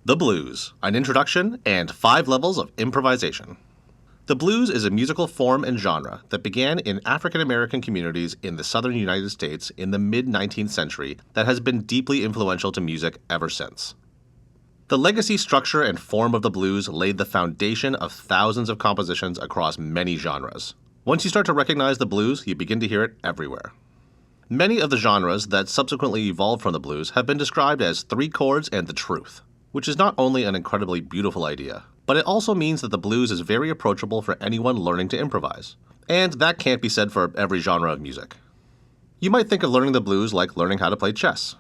The Blues, an introduction and 5 levels of improvisation. The blues is a musical form and genre that began in African American communities in the southern United States in the mid-19th century that has been deeply influential to music ever since. The legacy, structure, and form of the blues laid the foundation of thousands of compositions across many genres. Once you start to recognize the blues, you begin to hear it everywhere. Many of the genres that subsequently evolved from the blues have been described as 3 chords and the truth, which is not only an incredibly beautiful idea, but it also means that the blues is very approachable for anyone learning to improvise. And that can't be said for every genre of music. You might think of learning the blues like learning how to play chess.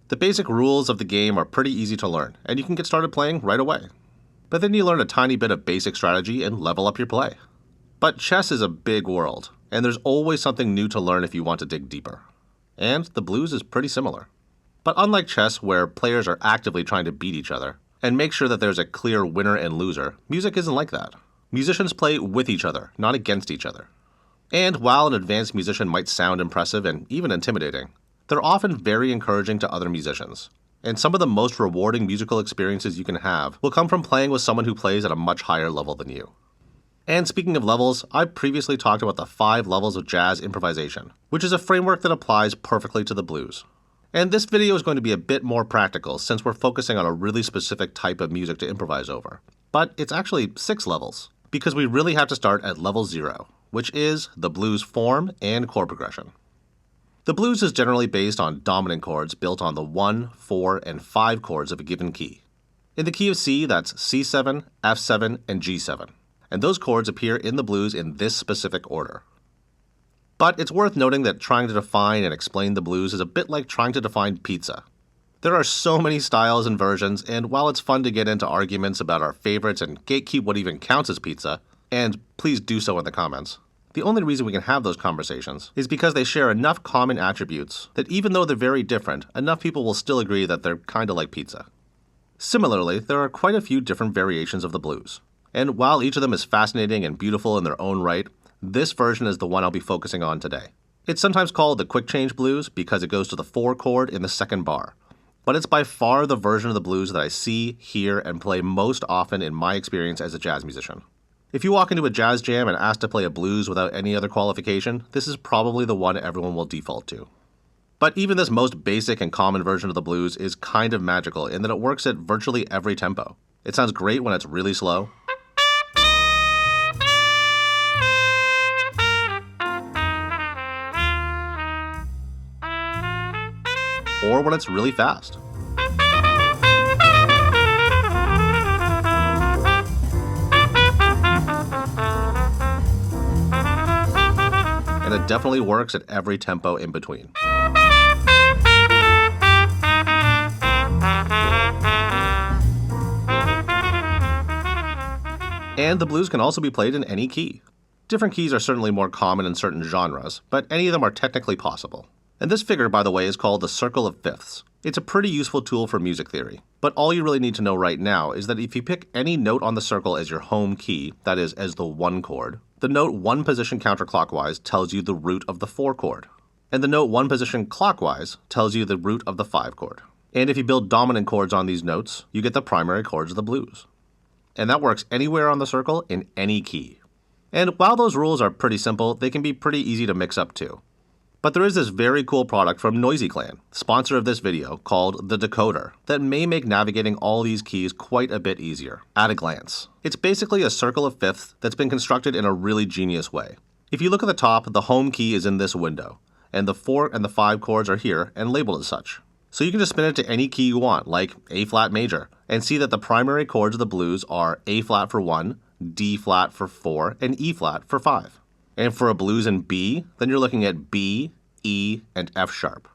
The basic rules of the game are pretty easy to learn, and you can get started playing right away. But then you learn a tiny bit of basic strategy and level up your play. But chess is a big world, and there's always something new to learn if you want to dig deeper. And the blues is pretty similar. But unlike chess, where players are actively trying to beat each other and make sure that there's a clear winner and loser, music isn't like that. Musicians play with each other, not against each other. And while an advanced musician might sound impressive and even intimidating, they're often very encouraging to other musicians. And some of the most rewarding musical experiences you can have will come from playing with someone who plays at a much higher level than you. And speaking of levels, I've previously talked about the 5 levels of jazz improvisation, which is a framework that applies perfectly to the blues. And this video is going to be a bit more practical since we're focusing on a really specific type of music to improvise over. But it's actually 6 levels, because we really have to start at level 0, which is the blues form and chord progression. The blues is generally based on dominant chords built on the 1, 4, and 5 chords of a given key. In the key of C, that's C7, F7, and G7. And those chords appear in the blues in this specific order. But it's worth noting that trying to define and explain the blues is a bit like trying to define pizza. There are so many styles and versions, and while it's fun to get into arguments about our favorites and gatekeep what even counts as pizza, and please do so in the comments, the only reason we can have those conversations is because they share enough common attributes that even though they're very different, enough people will still agree that they're kinda like pizza. Similarly, there are quite a few different variations of the blues. And while each of them is fascinating and beautiful in their own right, this version is the one I'll be focusing on today. It's sometimes called the quick change blues because it goes to the 4 chord in the 2nd bar. But it's by far the version of the blues that I see, hear, and play most often in my experience as a jazz musician. If you walk into a jazz jam and ask to play a blues without any other qualification, this is probably the one everyone will default to. But even this most basic and common version of the blues is kind of magical in that it works at virtually every tempo. It sounds great when it's really slow, or when it's really fast. And it definitely works at every tempo in between. And the blues can also be played in any key. Different keys are certainly more common in certain genres, but any of them are technically possible. And this figure, by the way, is called the circle of fifths. It's a pretty useful tool for music theory, but all you really need to know right now is that if you pick any note on the circle as your home key, that is, as the 1 chord, the note 1 position counterclockwise tells you the root of the 4 chord, and the note 1 position clockwise tells you the root of the 5 chord. And if you build dominant chords on these notes, you get the primary chords of the blues. And that works anywhere on the circle in any key. And while those rules are pretty simple, they can be pretty easy to mix up too. But there is this very cool product from NoisyClan, sponsor of this video, called the Decoder, that may make navigating all these keys quite a bit easier, at a glance. It's basically a circle of fifths that's been constructed in a really genius way. If you look at the top, the home key is in this window, and the 4 and the 5 chords are here and labeled as such. So you can just spin it to any key you want, like A flat major, and see that the primary chords of the blues are A flat for 1, D flat for 4, and E flat for 5. And for a blues in B, then you're looking at B, E, and F sharp.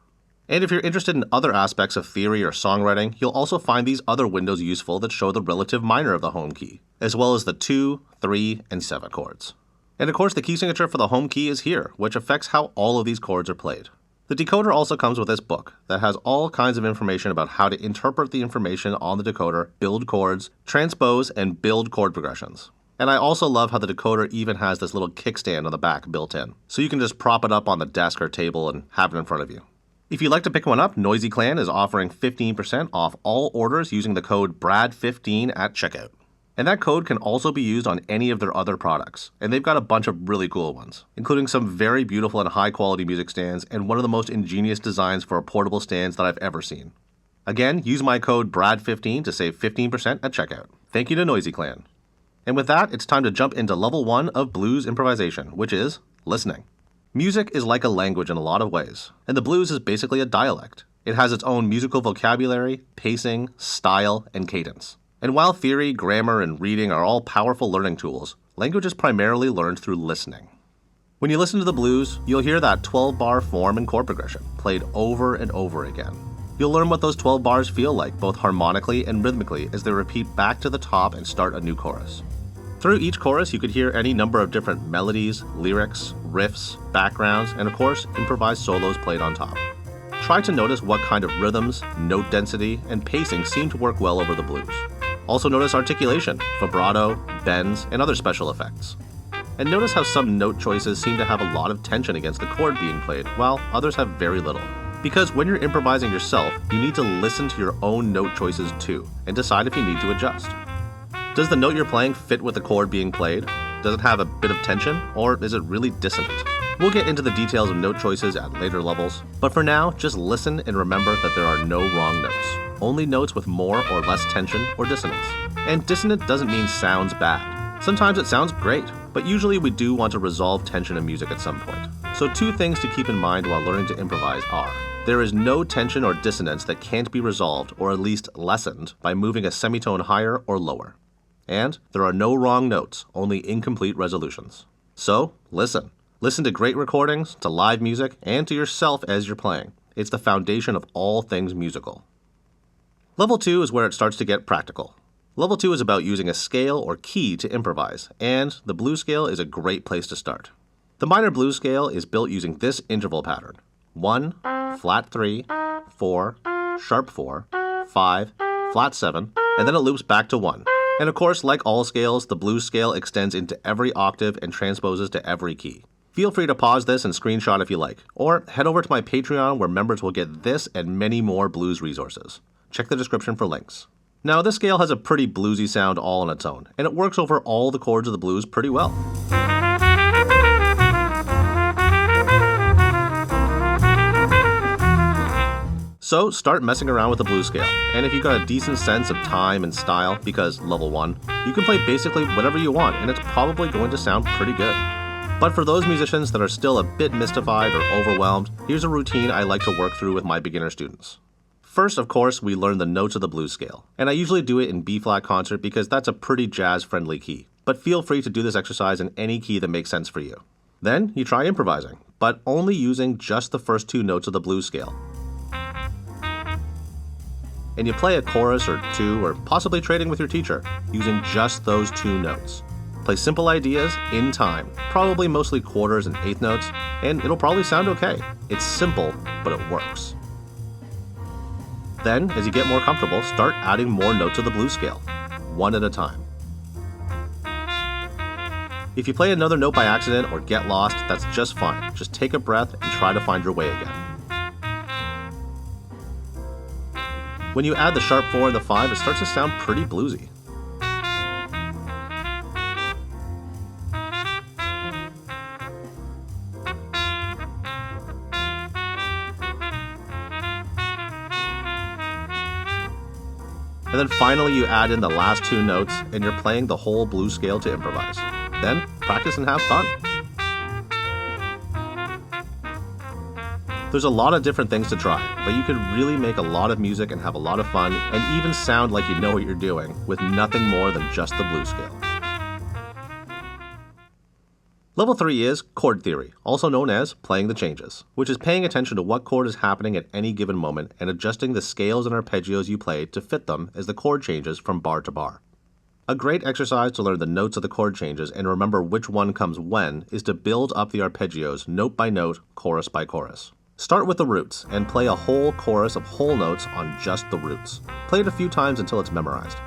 And if you're interested in other aspects of theory or songwriting, you'll also find these other windows useful that show the relative minor of the home key, as well as the 2, 3, and 7 chords. And of course, the key signature for the home key is here, which affects how all of these chords are played. The decoder also comes with this book that has all kinds of information about how to interpret the information on the decoder, build chords, transpose, and build chord progressions. And I also love how the decoder even has this little kickstand on the back built in, so you can just prop it up on the desk or table and have it in front of you. If you'd like to pick one up, NoisyClan is offering 15% off all orders using the code BRAD15 at checkout. And that code can also be used on any of their other products, and they've got a bunch of really cool ones, including some very beautiful and high-quality music stands and one of the most ingenious designs for portable stands that I've ever seen. Again, use my code BRAD15 to save 15% at checkout. Thank you to NoisyClan. And with that, it's time to jump into level 1 of blues improvisation, which is listening. Music is like a language in a lot of ways, and the blues is basically a dialect. It has its own musical vocabulary, pacing, style, and cadence. And while theory, grammar, and reading are all powerful learning tools, language is primarily learned through listening. When you listen to the blues, you'll hear that 12-bar form and chord progression played over and over again. You'll learn what those 12 bars feel like, both harmonically and rhythmically, as they repeat back to the top and start a new chorus. Through each chorus, you could hear any number of different melodies, lyrics, riffs, backgrounds, and of course, improvised solos played on top. Try to notice what kind of rhythms, note density, and pacing seem to work well over the blues. Also notice articulation, vibrato, bends, and other special effects. And notice how some note choices seem to have a lot of tension against the chord being played, while others have very little. Because when you're improvising yourself, you need to listen to your own note choices too, and decide if you need to adjust. Does the note you're playing fit with the chord being played? Does it have a bit of tension, or is it really dissonant? We'll get into the details of note choices at later levels, but for now, just listen and remember that there are no wrong notes. Only notes with more or less tension or dissonance. And dissonant doesn't mean sounds bad. Sometimes it sounds great, but usually we do want to resolve tension in music at some point. So 2 things to keep in mind while learning to improvise are: there is no tension or dissonance that can't be resolved or at least lessened by moving a semitone higher or lower. And there are no wrong notes, only incomplete resolutions. So, listen. Listen to great recordings, to live music, and to yourself as you're playing. It's the foundation of all things musical. Level 2 is where it starts to get practical. Level 2 is about using a scale or key to improvise, and the blues scale is a great place to start. The minor blues scale is built using this interval pattern: 1, flat 3, 4, sharp 4, 5, flat 7, and then it loops back to 1. And of course, like all scales, the blues scale extends into every octave and transposes to every key. Feel free to pause this and screenshot if you like, or head over to my Patreon where members will get this and many more blues resources. Check the description for links. Now, this scale has a pretty bluesy sound all on its own, and it works over all the chords of the blues pretty well. So start messing around with the blues scale, and if you've got a decent sense of time and style, because level 1, you can play basically whatever you want, and it's probably going to sound pretty good. But for those musicians that are still a bit mystified or overwhelmed, here's a routine I like to work through with my beginner students. First, of course, we learn the notes of the blues scale, and I usually do it in B-flat concert because that's a pretty jazz-friendly key, but feel free to do this exercise in any key that makes sense for you. Then, you try improvising, but only using just the first 2 notes of the blues scale. And you play a chorus or 2, or possibly trading with your teacher, using just those 2 notes. Play simple ideas in time, probably mostly quarters and eighth notes, and it'll probably sound okay. It's simple, but it works. Then, as you get more comfortable, start adding more notes of the blues scale, one at a time. If you play another note by accident or get lost, that's just fine. Just take a breath and try to find your way again. When you add the sharp 4 and the 5, it starts to sound pretty bluesy. And then finally you add in the last 2 notes and you're playing the whole blues scale to improvise. Then practice and have fun. There's a lot of different things to try, but you can really make a lot of music and have a lot of fun and even sound like you know what you're doing with nothing more than just the blues scale. Level 3 is chord theory, also known as playing the changes, which is paying attention to what chord is happening at any given moment and adjusting the scales and arpeggios you play to fit them as the chord changes from bar to bar. A great exercise to learn the notes of the chord changes and remember which one comes when is to build up the arpeggios note by note, chorus by chorus. Start with the roots and play a whole chorus of whole notes on just the roots. Play it a few times until it's memorized.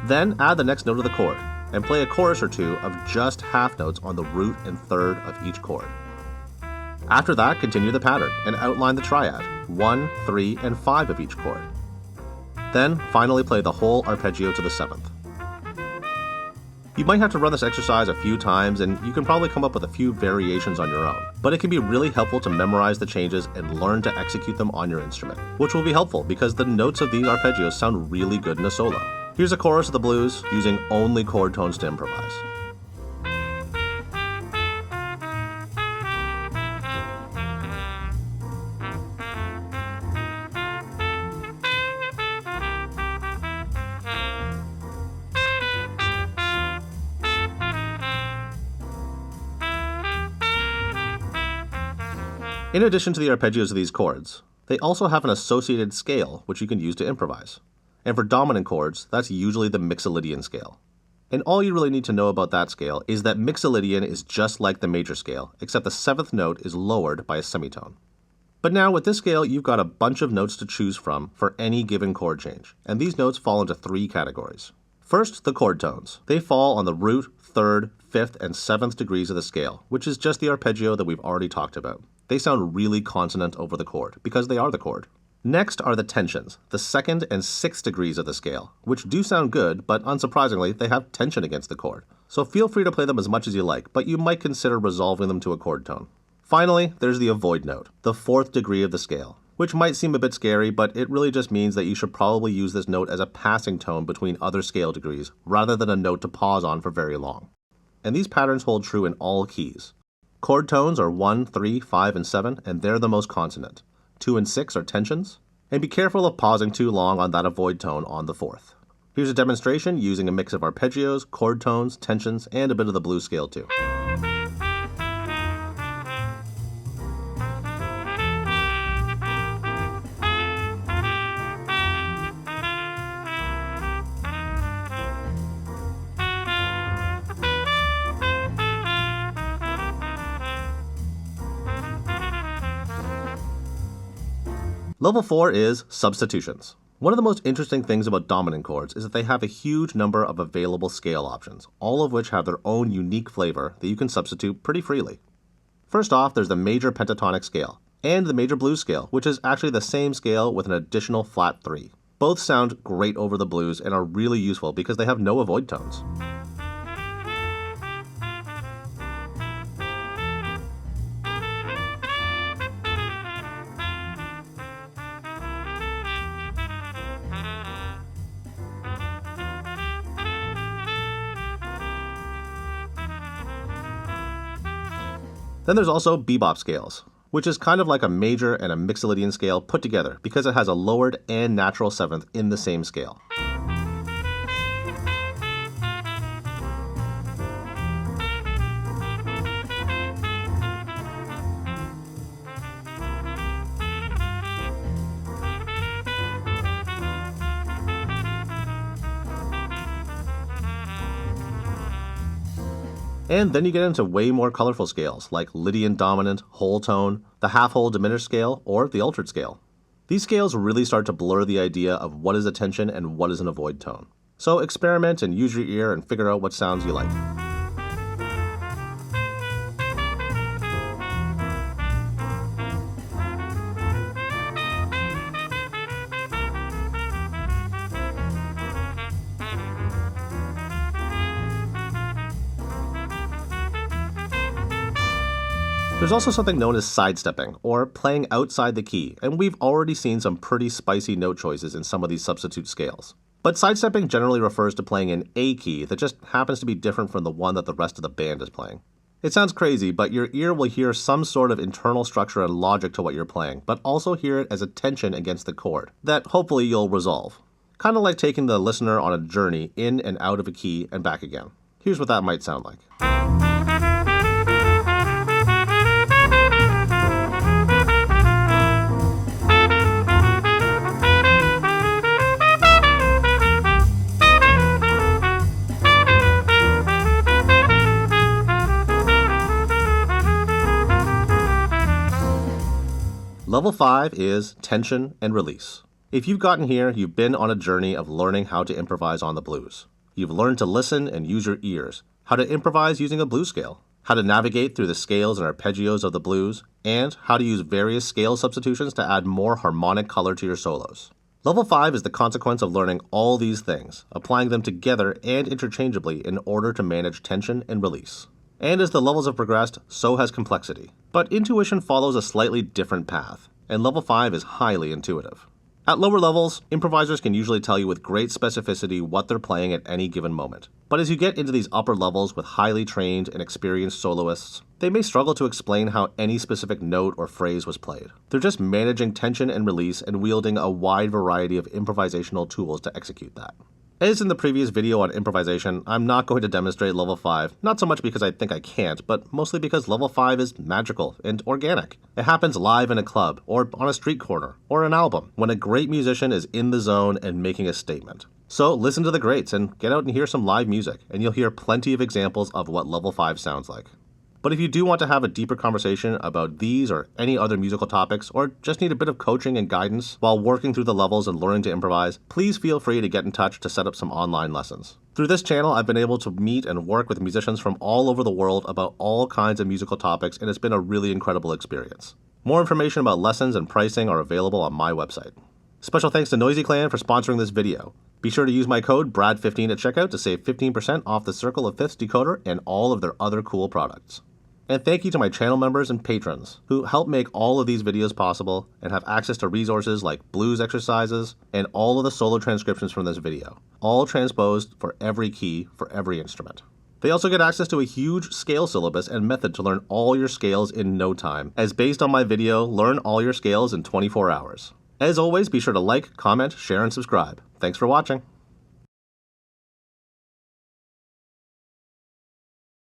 Then add the next note of the chord and play a chorus or 2 of just half notes on the root and third of each chord. After that, continue the pattern and outline the triad, 1, 3, and 5 of each chord. Then, finally play the whole arpeggio to the 7th. You might have to run this exercise a few times, and you can probably come up with a few variations on your own, but it can be really helpful to memorize the changes and learn to execute them on your instrument, which will be helpful because the notes of these arpeggios sound really good in a solo. Here's a chorus of the blues using only chord tones to improvise. In addition to the arpeggios of these chords, they also have an associated scale which you can use to improvise. And for dominant chords, that's usually the Mixolydian scale. And all you really need to know about that scale is that Mixolydian is just like the major scale, except the 7th note is lowered by a semitone. But now with this scale, you've got a bunch of notes to choose from for any given chord change, and these notes fall into 3 categories. First, the chord tones. They fall on the root, 3rd, 5th, and 7th degrees of the scale, which is just the arpeggio that we've already talked about. They sound really consonant over the chord, because they are the chord. Next are the tensions, the 2nd and 6th degrees of the scale, which do sound good, but unsurprisingly, they have tension against the chord. So feel free to play them as much as you like, but you might consider resolving them to a chord tone. Finally, there's the avoid note, the 4th degree of the scale, which might seem a bit scary, but it really just means that you should probably use this note as a passing tone between other scale degrees, rather than a note to pause on for very long. And these patterns hold true in all keys. Chord tones are 1, 3, 5, and 7, and they're the most consonant. 2 and 6 are tensions, and be careful of pausing too long on that avoid tone on the 4th. Here's a demonstration using a mix of arpeggios, chord tones, tensions, and a bit of the blues scale too. Level 4 is Substitutions. One of the most interesting things about dominant chords is that they have a huge number of available scale options, all of which have their own unique flavor that you can substitute pretty freely. First off, there's the major pentatonic scale, and the major blues scale, which is actually the same scale with an additional flat 3. Both sound great over the blues and are really useful because they have no avoid tones. Then there's also Bebop scales, which is kind of like a major and a Mixolydian scale put together because it has a lowered and natural 7th in the same scale. And then you get into way more colorful scales, like Lydian dominant, whole tone, the half-whole diminished scale, or the altered scale. These scales really start to blur the idea of what is a tension and what is an avoid tone. So experiment and use your ear and figure out what sounds you like. There's also something known as sidestepping, or playing outside the key, and we've already seen some pretty spicy note choices in some of these substitute scales. But sidestepping generally refers to playing an A key that just happens to be different from the one that the rest of the band is playing. It sounds crazy, but your ear will hear some sort of internal structure and logic to what you're playing, but also hear it as a tension against the chord that hopefully you'll resolve. Kind of like taking the listener on a journey in and out of a key and back again. Here's what that might sound like. Level 5 is tension and release. If you've gotten here, you've been on a journey of learning how to improvise on the blues. You've learned to listen and use your ears, how to improvise using a blues scale. how to navigate through the scales and arpeggios of the blues, and how to use various scale substitutions to add more harmonic color to your solos. Level 5 is the consequence of learning all these things, applying them together and interchangeably in order to manage tension and release. And as the levels have progressed, so has complexity. But intuition follows a slightly different path, and level 5 is highly intuitive. At lower levels, improvisers can usually tell you with great specificity what they're playing at any given moment. But as you get into these upper levels with highly trained and experienced soloists, they may struggle to explain how any specific note or phrase was played. They're just managing tension and release and wielding a wide variety of improvisational tools to execute that. As in the previous video on improvisation, I'm not going to demonstrate level 5, not so much because I think I can't, but mostly because level 5 is magical and organic. It happens live in a club, or on a street corner, or an album, when a great musician is in the zone and making a statement. So listen to the greats and get out and hear some live music, and you'll hear plenty of examples of what level 5 sounds like. But if you do want to have a deeper conversation about these or any other musical topics, or just need a bit of coaching and guidance while working through the levels and learning to improvise, please feel free to get in touch to set up some online lessons. Through this channel, I've been able to meet and work with musicians from all over the world about all kinds of musical topics, and it's been a really incredible experience. More information about lessons and pricing are available on my website. Special thanks to NoisyClan for sponsoring this video. Be sure to use my code BRAD15 at checkout to save 15% off the Circle of Fifths decoder and all of their other cool products. And thank you to my channel members and patrons who help make all of these videos possible and have access to resources like blues exercises and all of the solo transcriptions from this video, all transposed for every key for every instrument. They also get access to a huge scale syllabus and method to learn all your scales in no time, as based on my video, learn all your scales in 24 hours. As always, be sure to like, comment, share, and subscribe. Thanks for watching.